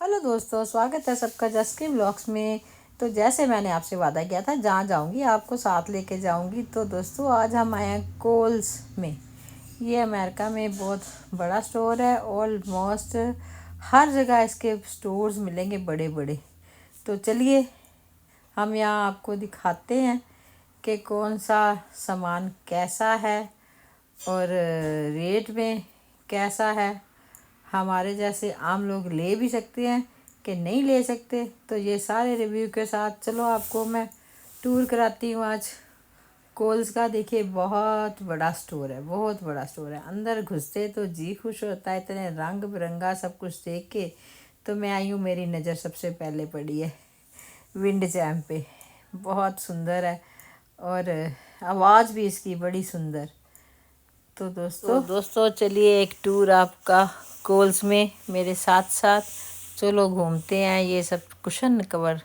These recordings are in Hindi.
हेलो दोस्तों, स्वागत है सबका जस्की व्लॉग्स में। तो जैसे मैंने आपसे वादा किया था, जहाँ जाऊँगी आपको साथ लेके जाऊँगी। तो दोस्तों आज हम आए हैं कोल्स में। ये अमेरिका में बहुत बड़ा स्टोर है। ऑलमोस्ट हर जगह इसके स्टोर्स मिलेंगे बड़े बड़े। तो चलिए हम यहाँ आपको दिखाते हैं कि कौन सा सामान कैसा है और रेट में कैसा है। हमारे जैसे आम लोग ले भी सकते हैं कि नहीं ले सकते। तो ये सारे रिव्यू के साथ चलो आपको मैं टूर कराती हूँ आज कोल्स का। देखिए बहुत बड़ा स्टोर है, बहुत बड़ा स्टोर है। अंदर घुसते तो जी खुश होता है, इतने रंग बिरंगा सब कुछ देख के। तो मैं आई हूँ, मेरी नज़र सबसे पहले पड़ी है विंड चैम पे। बहुत सुंदर है और आवाज़ भी इसकी बड़ी सुंदर। तो दोस्तों चलिए एक टूर आपका कोल्स में मेरे साथ साथ। चलो घूमते हैं। ये सब कुशन कवर,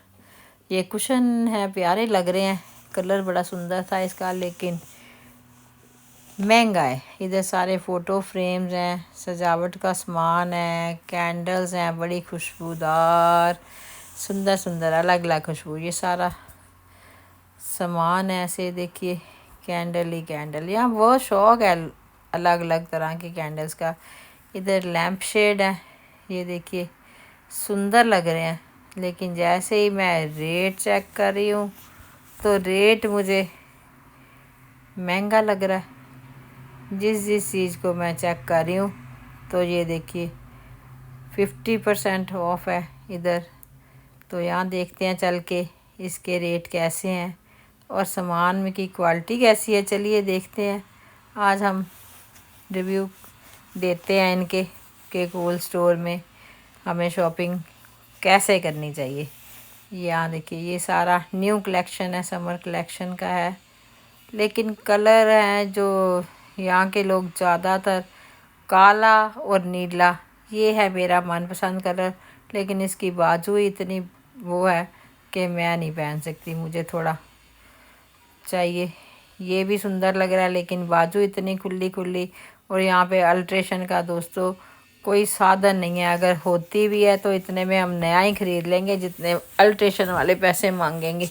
ये कुशन है, प्यारे लग रहे हैं। कलर बड़ा सुंदर था इसका, लेकिन महंगा है। इधर सारे फ़ोटो फ्रेम्स हैं, सजावट का सामान है, कैंडल्स हैं बड़ी खुशबूदार, सुंदर सुंदर अलग अलग खुशबू। ये सारा सामान है, ऐसे देखिए कैंडल ही कैंडल। यहाँ बहुत शौक है अलग अलग तरह के कैंडल्स का। इधर लैंप शेड है, ये देखिए सुंदर लग रहे हैं। लेकिन जैसे ही मैं रेट चेक कर रही हूँ तो रेट मुझे महंगा लग रहा है। जिस चीज़ को मैं चेक कर रही हूँ तो ये देखिए 50% ऑफ है इधर। तो यहाँ देखते हैं चल के इसके रेट कैसे हैं और सामान में की क्वालिटी कैसी है। चलिए देखते हैं। आज हम रिव्यू देते हैं इनके के कोल्ड स्टोर में हमें शॉपिंग कैसे करनी चाहिए। यहाँ देखिए ये सारा न्यू कलेक्शन है, समर कलेक्शन का है। लेकिन कलर है जो यहाँ के लोग ज़्यादातर काला और नीला, ये है मेरा मनपसंद कलर। लेकिन इसकी बाजू ही इतनी वो है कि मैं नहीं पहन सकती, मुझे थोड़ा चाहिए। ये भी सुंदर लग रहा है लेकिन बाजू इतनी खुली खुली। और यहाँ पे अल्ट्रेशन का दोस्तों कोई साधन नहीं है। अगर होती भी है तो इतने में हम नया ही ख़रीद लेंगे जितने अल्ट्रेशन वाले पैसे मांगेंगे।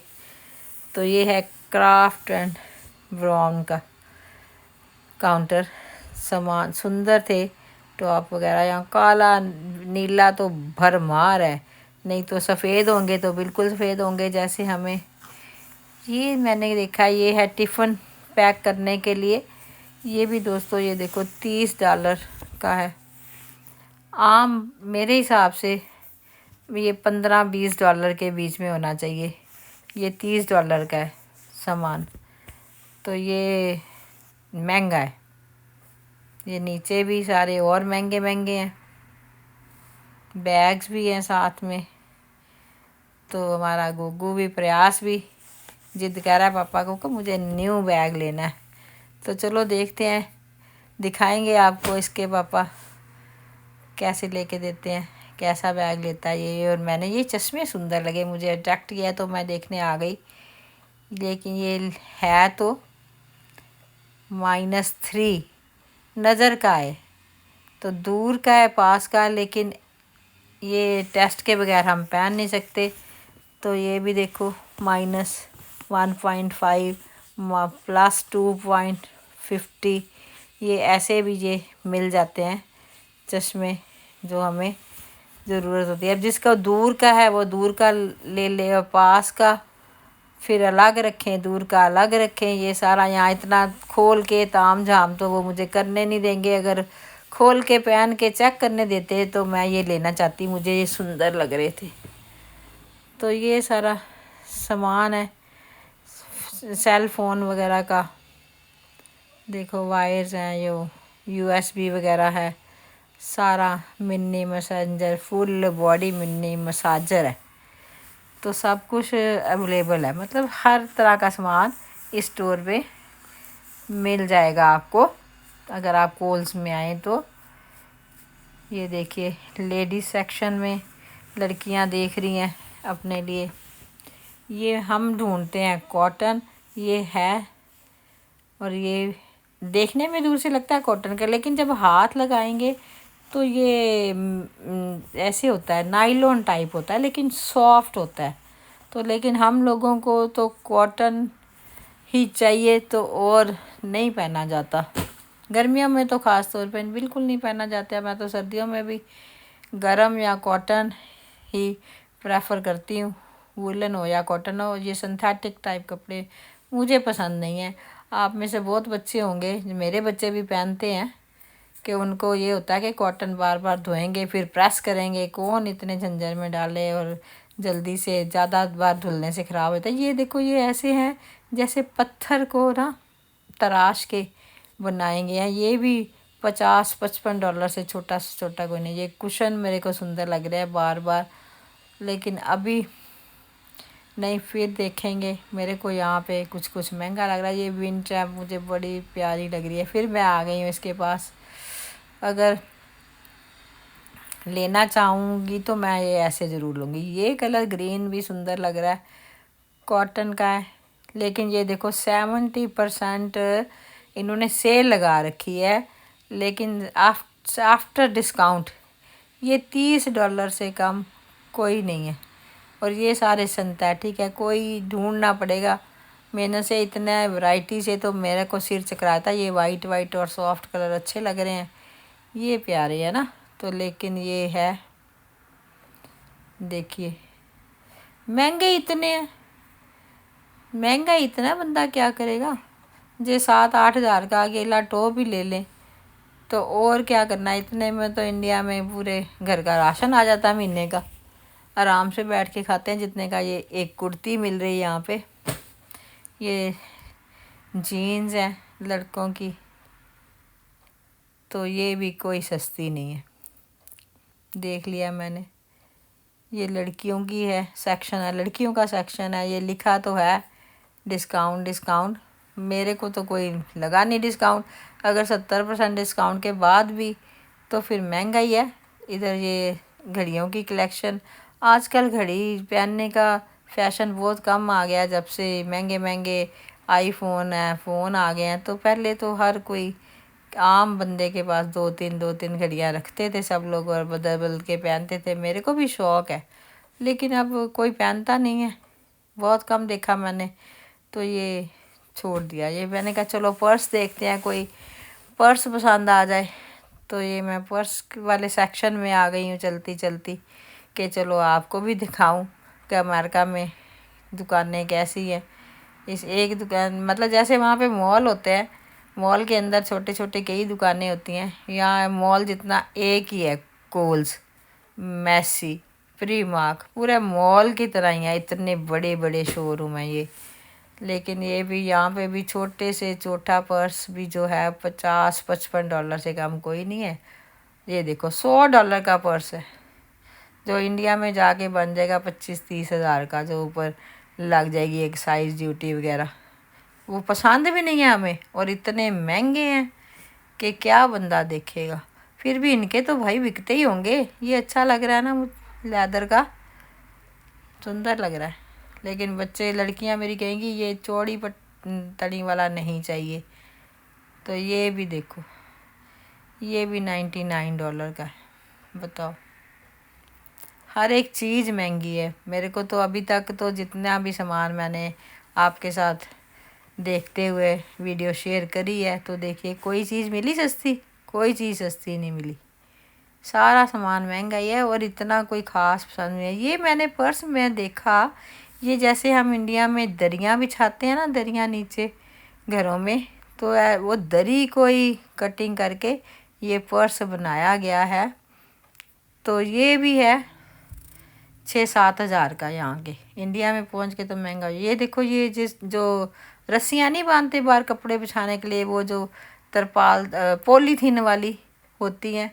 तो ये है क्राफ्ट एंड ब्राउन का काउंटर। सामान सुंदर थे, टॉप वगैरह। यहाँ काला नीला तो भरमार है, नहीं तो सफ़ेद होंगे तो बिल्कुल सफ़ेद होंगे जैसे हमें। ये मैंने देखा, ये है टिफ़िन पैक करने के लिए। ये भी दोस्तों ये देखो $30 का है। आम मेरे हिसाब से ये $15-20 के बीच में होना चाहिए। ये $30 का है सामान, तो ये महंगा है। ये नीचे भी सारे और महंगे महंगे हैं, बैग्स भी हैं साथ में। तो हमारा गुग्गू भी, प्रयास भी जिद कह रहा है पापा को कि मुझे न्यू बैग लेना है। तो चलो देखते हैं, दिखाएंगे आपको इसके पापा कैसे लेके देते हैं, कैसा बैग लेता है ये। और मैंने ये चश्मे सुंदर लगे, मुझे अट्रैक्ट किया तो मैं देखने आ गई। लेकिन ये है तो -3 नज़र का है, तो दूर का है पास का, लेकिन ये टेस्ट के बगैर हम पहन नहीं सकते। तो ये भी देखो -1.5 +2.50, ये ऐसे भी ये मिल जाते हैं चश्मे जो हमें ज़रूरत होती है। अब जिसका दूर का है वो दूर का ले ले और पास का फिर अलग रखें, दूर का अलग रखें। ये सारा यहाँ इतना खोल के ताम झाम तो वो मुझे करने नहीं देंगे। अगर खोल के पहन के चेक करने देते तो मैं ये लेना चाहती, मुझे ये सुंदर लग रहे थे। तो ये सारा सामान है सेल फ़ोन वगैरह का। देखो वायर्स हैं, यो USB वगैरह है। सारा mini messenger, full body mini massager है। तो सब कुछ अवेलेबल है, मतलब हर तरह का सामान इस स्टोर पे मिल जाएगा आपको अगर आप कोल्स में आए तो। ये देखिए लेडीज़ सेक्शन में लड़कियां देख रही हैं अपने लिए। ये हम ढूंढते हैं कॉटन, ये है। और ये देखने में दूर से लगता है कॉटन का, लेकिन जब हाथ लगाएंगे तो ये ऐसे होता है, नाइलॉन टाइप होता है लेकिन सॉफ्ट होता है। तो लेकिन हम लोगों को तो कॉटन ही चाहिए, तो और नहीं पहना जाता। गर्मियों में तो ख़ास तौर पे बिल्कुल नहीं पहना जाता है। मैं तो सर्दियों में भी गरम या कॉटन ही प्रेफर करती हूँ, वुलन हो या कॉटन हो। ये सिंथेटिक टाइप कपड़े मुझे पसंद नहीं है। आप में से बहुत बच्चे होंगे, मेरे बच्चे भी पहनते हैं, कि उनको ये होता है कि कॉटन बार बार धोएंगे फिर प्रेस करेंगे, कौन इतने झंझट में डाले, और जल्दी से ज़्यादा बार धुलने से ख़राब होता है। ये देखो, ये ऐसे हैं जैसे पत्थर को ना तराश के बनाएंगे हैं। ये भी 50-55 डॉलर से छोटा से छोटा कोई नहीं। ये कुशन मेरे को सुंदर लग रहा है बार बार, लेकिन अभी नहीं, फिर देखेंगे। मेरे को यहाँ पे कुछ कुछ महंगा लग रहा है। ये विंड ट्रैप मुझे बड़ी प्यारी लग रही है, फिर मैं आ गई हूँ इसके पास। अगर लेना चाहूँगी तो मैं ये ऐसे ज़रूर लूँगी। ये कलर ग्रीन भी सुंदर लग रहा है, कॉटन का है। लेकिन ये देखो 70% इन्होंने सेल लगा रखी है, लेकिन आफ्टर डिस्काउंट ये $30 से कम कोई नहीं है। और ये सारे सिंथेटिक है, कोई ढूंढना पड़ेगा। मैंने से इतना वैरायटी से तो मेरे को सिर चकराता। ये वाइट वाइट और सॉफ्ट कलर अच्छे लग रहे हैं, ये प्यारे है ना। तो लेकिन ये है, देखिए महंगे इतने हैं, महंगा इतना, बंदा क्या करेगा। जे 7-8 हज़ार का अकेला टॉप ही ले लें तो और क्या करना। इतने में तो इंडिया में पूरे घर का राशन आ जाता है महीने का, आराम से बैठ के खाते हैं जितने का। ये एक कुर्ती मिल रही है यहाँ पे, ये जीन्स है लड़कों की, तो ये भी कोई सस्ती नहीं है। देख लिया मैंने, ये लड़कियों की है, सेक्शन है, लड़कियों का सेक्शन है। ये लिखा तो है डिस्काउंट डिस्काउंट, मेरे को तो कोई लगा नहीं डिस्काउंट। अगर 70% डिस्काउंट के बाद भी तो फिर महंगा ही है। इधर ये घड़ियों की कलेक्शन, आजकल घड़ी पहनने का फैशन बहुत कम आ गया जब से महंगे महंगे आईफोन है, फ़ोन आ गए हैं। तो पहले तो हर कोई आम बंदे के पास दो तीन घड़ियाँ रखते थे सब लोग, और बदल बदल के पहनते थे। मेरे को भी शौक़ है, लेकिन अब कोई पहनता नहीं है, बहुत कम देखा मैंने, तो ये छोड़ दिया। ये मैंने कहा चलो पर्स देखते हैं, कोई पर्स पसंद आ जाए। तो ये मैं पर्स वाले सेक्शन में आ गई हूँ चलती चलती, कि चलो आपको भी दिखाऊं कि अमेरिका में दुकानें कैसी है। इस एक दुकान, मतलब जैसे वहाँ पे मॉल होते हैं, मॉल के अंदर छोटे छोटे कई दुकानें होती हैं, यहाँ मॉल जितना एक ही है। कोल्स, मैसी, प्रीमार्क, पूरे मॉल की तरह ही है, इतने बड़े बड़े शोरूम हैं ये। लेकिन ये भी यहाँ पे भी छोटे से छोटा पर्स भी जो है 50-55 डॉलर से कम कोई नहीं है। ये देखो $100 का पर्स है, जो इंडिया में जाके बन जाएगा 25-30 हज़ार का, जो ऊपर लग जाएगी एक साइज़ ड्यूटी वगैरह। वो पसंद भी नहीं है हमें, और इतने महंगे हैं कि क्या बंदा देखेगा। फिर भी इनके तो भाई बिकते ही होंगे। ये अच्छा लग रहा है ना, लेदर का सुंदर लग रहा है। लेकिन बच्चे, लड़कियां मेरी कहेंगी ये चौड़ी तड़ी वाला नहीं चाहिए। तो ये भी देखो, ये भी $99 का है। बताओ, हर एक चीज़ महंगी है। मेरे को तो अभी तक तो जितना भी सामान मैंने आपके साथ देखते हुए वीडियो शेयर करी है, तो देखिए कोई चीज़ मिली सस्ती, कोई चीज़ सस्ती नहीं मिली। सारा सामान महंगा ही है, और इतना कोई ख़ास पसंद नहीं है। ये मैंने पर्स में देखा, ये जैसे हम इंडिया में दरियाँ बिछाते हैं ना, दरियाँ नीचे घरों में, तो वो दरी कोई कटिंग करके ये पर्स बनाया गया है। तो ये भी है 6-7 हज़ार का। यहाँ के इंडिया में पहुँच के तो महंगा। ये देखो, ये जो रस्सियाँ नहीं बांधते बाहर कपड़े बिछाने के लिए, वो जो तरपाल पॉलीथीन वाली होती हैं,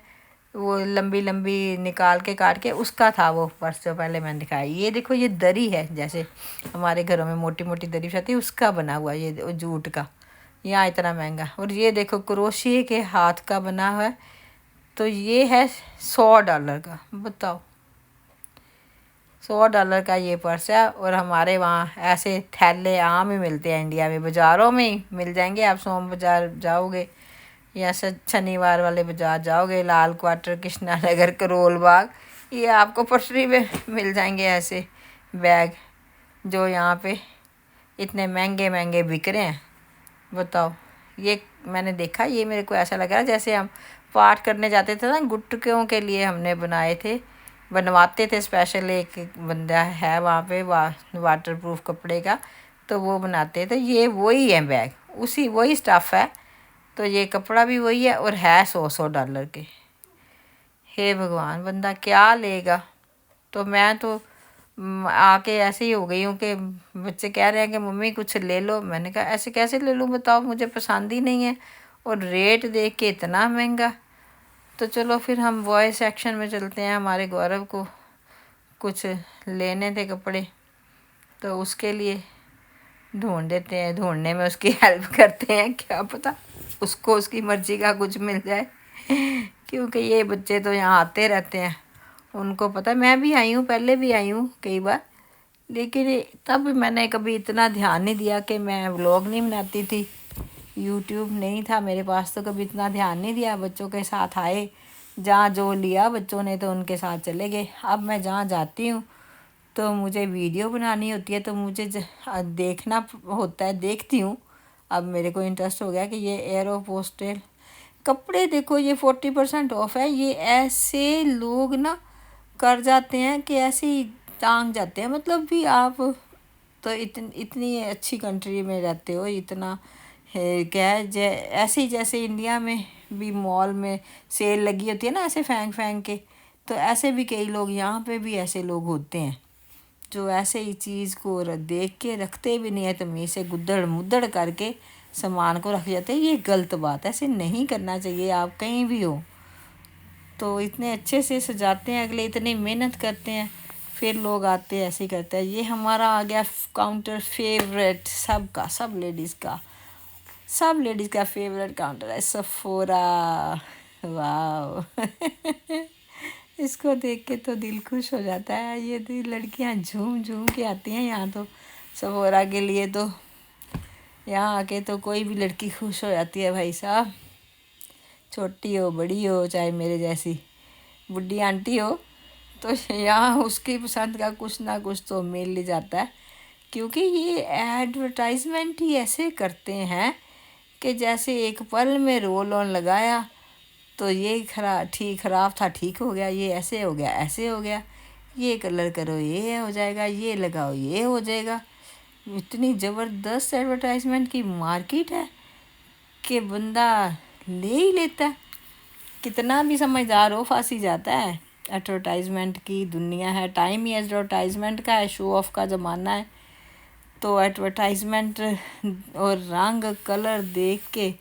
वो लंबी लंबी निकाल के काट के, उसका था वो पर्स जो पहले मैंने दिखाया। ये देखो, ये दरी है, जैसे हमारे घरों में मोटी मोटी दरी बिछाती है, उसका बना हुआ ये जूट का। यहाँ इतना महंगा। और ये देखो क्रोशिए के हाथ का बना हुआ है, तो ये है $100 का। बताओ, $100 का ये पर्स है। और हमारे वहाँ ऐसे थैले आम ही मिलते हैं, इंडिया में बाज़ारों में ही मिल जाएंगे। आप सोम बाज़ार जाओगे या शनिवार वाले बाजार जाओगे, लाल क्वार्टर, कृष्णा नगर, करोल बाग, ये आपको पटरी पे मिल जाएंगे ऐसे बैग जो यहाँ पे इतने महंगे महंगे बिक रहे हैं। बताओ, ये मैंने देखा, ये मेरे को ऐसा लग रहा है जैसे हम पाठ करने जाते थे ना, गुटकियों के लिए हमने बनाए थे, बनवाते थे स्पेशल। एक बंदा है वहाँ पे वाटर प्रूफ कपड़े का, तो वो बनाते थे। ये वही है बैग, उसी वही स्टफ़ है। तो ये कपड़ा भी वही है और है $100 के। हे भगवान, बंदा क्या लेगा। तो मैं तो आके ऐसे ही हो गई हूँ कि बच्चे कह रहे हैं कि मम्मी कुछ ले लो। मैंने कहा ऐसे कैसे ले लूँ बताओ, मुझे पसंद ही नहीं है और रेट देख के इतना महंगा। तो चलो फिर हम बॉय सेक्शन में चलते हैं, हमारे गौरव को कुछ लेने थे कपड़े, तो उसके लिए ढूंढ देते हैं, ढूंढने में उसकी हेल्प करते हैं, क्या पता उसको उसकी मर्ज़ी का कुछ मिल जाए। क्योंकि ये बच्चे तो यहाँ आते रहते हैं, उनको पता। मैं भी आई हूँ, पहले भी आई हूँ कई बार, लेकिन तब मैंने कभी इतना ध्यान नहीं दिया कि मैं व्लॉग नहीं बनाती थी, यूट्यूब नहीं था मेरे पास, तो कभी इतना ध्यान नहीं दिया। बच्चों के साथ आए, जहाँ जो लिया बच्चों ने तो उनके साथ चले गए। अब मैं जहाँ जाती हूँ तो मुझे वीडियो बनानी होती है, तो मुझे देखना होता है, देखती हूँ। अब मेरे को इंटरेस्ट हो गया कि ये एयरोपोस्टल कपड़े देखो, ये 40% ऑफ है। ये ऐसे लोग ना कर जाते हैं कि ऐसे ही टांग जाते हैं। मतलब भी आप तो इतनी अच्छी कंट्री में रहते हो, इतना है क्या है, ऐसे ही जैसे इंडिया में भी मॉल में सेल लगी होती है ना, ऐसे फेंक फेंक के, तो ऐसे भी कई लोग यहाँ पे भी ऐसे लोग होते हैं जो ऐसे ही चीज़ को देख के रखते भी नहीं है, तमीज़ से गुद्दड़ मुद्दड़ करके सामान को रख जाते हैं। ये गलत बात है, ऐसे नहीं करना चाहिए। आप कहीं भी हो तो इतने अच्छे से सजाते हैं अगले, इतनी मेहनत करते हैं, फिर लोग आते हैं ऐसे ही करते हैं। ये हमारा आ गया काउंटर फेवरेट, सबका, सब लेडीज़ का फेवरेट काउंटर है सफोरा। वाह। इसको देख के तो दिल खुश हो जाता है। ये तो लड़कियां झूम झूम के आती हैं यहाँ तो सफोरा के लिए। तो यहाँ आके तो कोई भी लड़की खुश हो जाती है भाई साहब, छोटी हो बड़ी हो, चाहे मेरे जैसी बुढ़ी आंटी हो, तो यहाँ उसकी पसंद का कुछ ना कुछ तो मिल ही जाता है। क्योंकि ये एडवर्टाइजमेंट ही ऐसे करते हैं कि जैसे एक पल में रोल ऑन लगाया तो ये ख़राब था, ठीक हो गया, ये ऐसे हो गया, ऐसे हो गया, ये कलर करो ये हो जाएगा, ये लगाओ ये हो जाएगा। इतनी ज़बरदस्त एडवर्टाइजमेंट की मार्केट है कि बंदा ले ही लेता है। कितना भी समझदार हो, फंस ही जाता है। एडवर्टाइजमेंट की दुनिया है, टाइम ही एडवर्टाइजमेंट का है, शो ऑफ का ज़माना है। तो एडवर्टाइजमेंट और रंग कलर देख के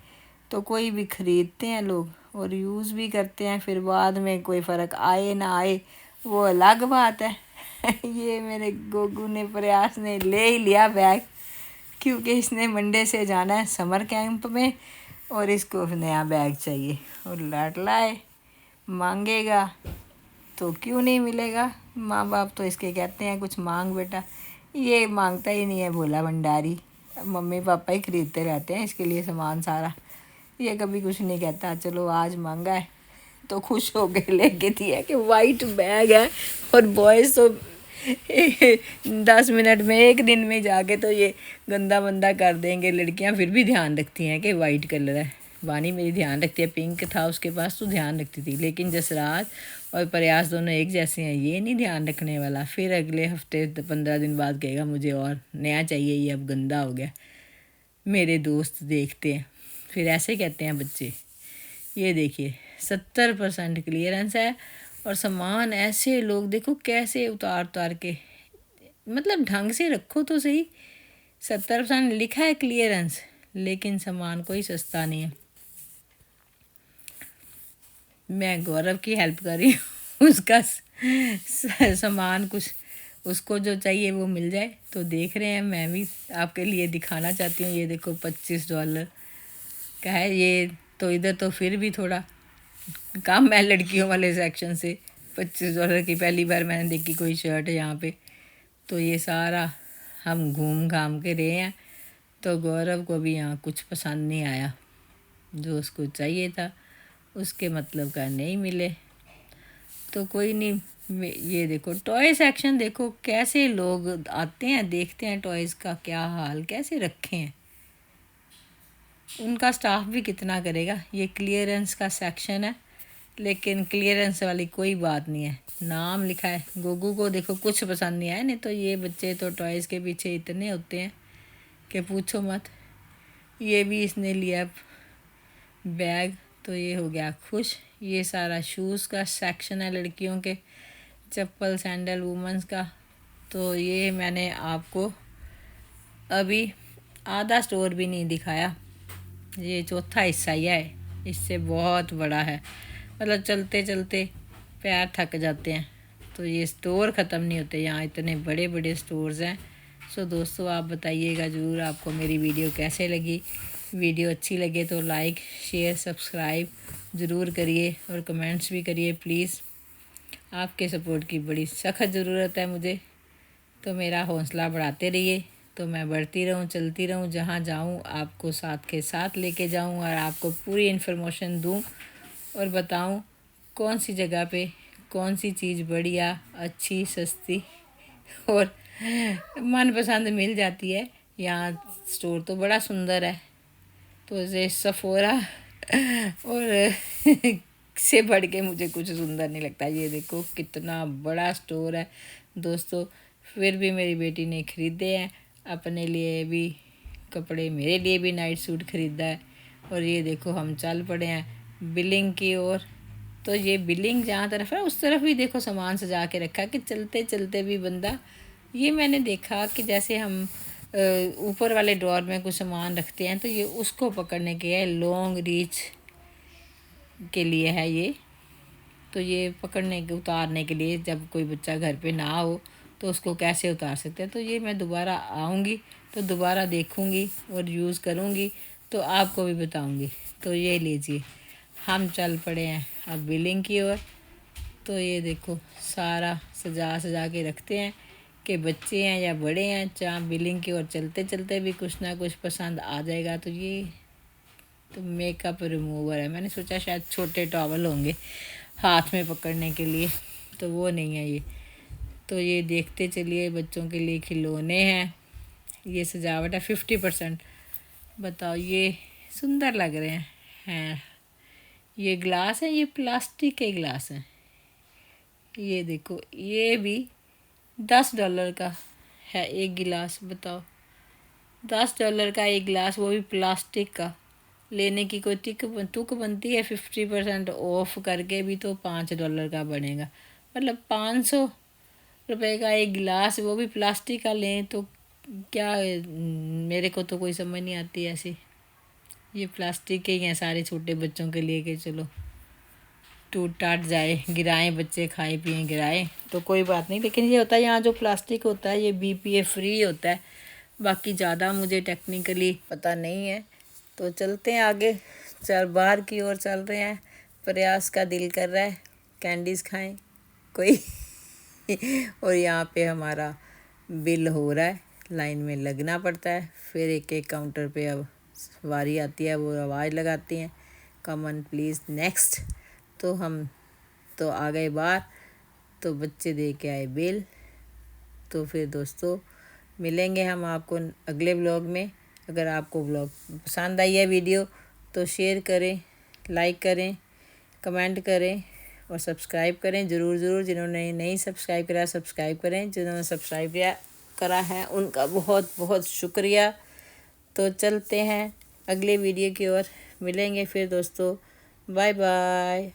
तो कोई भी ख़रीदते हैं लोग और यूज़ भी करते हैं। फिर बाद में कोई फ़र्क आए ना आए वो अलग बात है। ये मेरे गोगू ने, प्रयास ने ले ही लिया बैग, क्योंकि इसने मंडे से जाना है समर कैंप में और इसको नया बैग चाहिए। और लाडला है, मांगेगा तो क्यों नहीं मिलेगा। माँ बाप तो इसके कहते हैं कुछ मांग बेटा, ये मांगता ही नहीं है, भोला भंडारी। मम्मी पापा ही खरीदते रहते हैं इसके लिए सामान सारा, ये कभी कुछ नहीं कहता। चलो आज मांगा है तो खुश हो के लेके दिया कि वाइट बैग है। और बॉयज़ तो 10 मिनट में, एक दिन में जाके तो ये गंदा बंदा कर देंगे। लड़कियां फिर भी ध्यान रखती हैं कि वाइट कलर है। वानी मेरी ध्यान रखती है, पिंक था उसके पास तो ध्यान रखती थी, लेकिन जसराज और प्रयास दोनों एक जैसे हैं, ये नहीं ध्यान रखने वाला। फिर अगले हफ्ते 15 दिन बाद कहेगा मुझे और नया चाहिए, ये अब गंदा हो गया। मेरे दोस्त देखते हैं, फिर ऐसे कहते हैं बच्चे। ये देखिए 70% क्लियरेंस है और सामान ऐसे लोग देखो कैसे उतार उतार के, मतलब ढंग से रखो तो सही। 70% लिखा है क्लियरेंस, लेकिन सामान कोई सस्ता नहीं है। मैं गौरव की हेल्प कर रही हूँ, उसका सामान कुछ उसको जो चाहिए वो मिल जाए। तो देख रहे हैं, मैं भी आपके लिए दिखाना चाहती हूँ। ये देखो $25 का है ये, तो इधर तो फिर भी थोड़ा कम है लड़कियों वाले सेक्शन से। $25 की पहली बार मैंने देखी कोई शर्ट यहाँ पे। तो ये सारा हम घूम घाम के रहे हैं, तो गौरव को भी यहाँ कुछ पसंद नहीं आया। जो उसको चाहिए था उसके मतलब का नहीं मिले। तो कोई नहीं, ये देखो टॉय सेक्शन देखो कैसे लोग आते हैं, देखते हैं टॉयज़ का क्या हाल कैसे रखे हैं। उनका स्टाफ भी कितना करेगा। ये क्लियरेंस का सेक्शन है, लेकिन क्लियरेंस वाली कोई बात नहीं है। नाम लिखा है। गोगू को देखो कुछ पसंद नहीं आया, नहीं तो ये बच्चे तो टॉयज़ के पीछे इतने होते हैं कि पूछो मत। ये भी इसने लिया बैग, तो ये हो गया खुश। ये सारा शूज़ का सेक्शन है, लड़कियों के चप्पल सैंडल वुमेंस का। तो ये मैंने आपको अभी आधा स्टोर भी नहीं दिखाया, ये चौथा हिस्सा ही है, इससे बहुत बड़ा है। मतलब चलते चलते पैर थक जाते हैं। तो ये स्टोर ख़त्म नहीं होते, यहाँ इतने बड़े बड़े स्टोर्स हैं। सो दोस्तों आप बताइएगा ज़रूर आपको मेरी वीडियो कैसे लगी। वीडियो अच्छी लगे तो लाइक शेयर सब्सक्राइब ज़रूर करिए और कमेंट्स भी करिए प्लीज़। आपके सपोर्ट की बड़ी सख्त ज़रूरत है मुझे, तो मेरा हौसला बढ़ाते रहिए तो मैं बढ़ती रहूं, चलती रहूं, जहां जाऊं आपको साथ के साथ लेके जाऊं और आपको पूरी इन्फॉर्मेशन दूं और बताऊं कौन सी जगह पे कौन सी चीज़ बढ़िया अच्छी सस्ती और मनपसंद मिल जाती है। यहाँ स्टोर तो बड़ा सुंदर है, तो ये सफोरा और से बढ़ के मुझे कुछ सुंदर नहीं लगता। ये देखो कितना बड़ा स्टोर है दोस्तों। फिर भी मेरी बेटी ने ख़रीदे हैं, अपने लिए भी कपड़े, मेरे लिए भी नाइट सूट ख़रीदा है। और ये देखो हम चल पड़े हैं बिलिंग की ओर। तो ये बिलिंग जहाँ तरफ है उस तरफ भी देखो सामान सजा के रखा कि चलते चलते भी बंदा। ये मैंने देखा कि जैसे हम ऊपर वाले ड्रॉर में कुछ सामान रखते हैं तो ये उसको पकड़ने के है, लॉन्ग रीच के लिए है ये। तो ये पकड़ने के उतारने के लिए, जब कोई बच्चा घर पे ना हो तो उसको कैसे उतार सकते हैं। तो ये मैं दोबारा आऊँगी तो दोबारा देखूँगी और यूज़ करूँगी तो आपको भी बताऊँगी। तो ये लीजिए हम चल पड़े हैं अब बिलिंग की ओर। तो ये देखो सारा सजा सजा के रखते हैं कि बच्चे हैं या बड़े हैं, जहाँ बिलिंग की ओर चलते चलते भी कुछ ना कुछ पसंद आ जाएगा। तो ये तो मेकअप रिमूवर है, मैंने सोचा शायद छोटे टॉवल होंगे हाथ में पकड़ने के लिए, तो वो नहीं है ये। तो ये देखते चलिए बच्चों के लिए खिलौने हैं। ये सजावट है 50%। बताओ ये सुंदर लग रहे हैं। ये ग्लास है, ये प्लास्टिक के ग्लास हैं। ये देखो ये भी $10 का है एक गिलास। बताओ $10 का एक गिलास, वो भी प्लास्टिक का। लेने की कोई तुक बनती है। 50% ऑफ करके भी तो $5 का बनेगा, मतलब 500 रुपये का एक गिलास, वो भी प्लास्टिक का लें तो क्या। मेरे को तो कोई समझ नहीं आती ऐसी। ये प्लास्टिक के ही हैं सारे छोटे बच्चों के लिए कि चलो टूट टाट जाए, गिराएं बच्चे, खाए पिए गिराएं तो कोई बात नहीं। लेकिन ये होता है यहाँ जो प्लास्टिक होता है ये BPA फ्री होता है। बाकी ज़्यादा मुझे टेक्निकली पता नहीं है। तो चलते हैं आगे, चल बाहर की ओर चल रहे हैं। प्रयास का दिल कर रहा है कैंडीज़ खाएं कोई और यहाँ पे हमारा बिल हो रहा है, लाइन में लगना पड़ता है। फिर एक एक काउंटर पे अब वारी आती है, वो आवाज़ लगाती हैं कमन प्लीज़ नेक्स्ट। तो हम तो आ गए बाहर, तो बच्चे दे के आए बिल। तो फिर दोस्तों मिलेंगे हम आपको अगले व्लॉग में। अगर आपको व्लॉग पसंद आई है वीडियो तो शेयर करें, लाइक करें, कमेंट करें और सब्सक्राइब करें ज़रूर ज़रूर। जिन्होंने नहीं सब्सक्राइब करा सब्सक्राइब करें, जिन्होंने सब्सक्राइब करा है उनका बहुत बहुत शुक्रिया। तो चलते हैं अगले वीडियो की ओर, मिलेंगे फिर दोस्तों। Bye bye.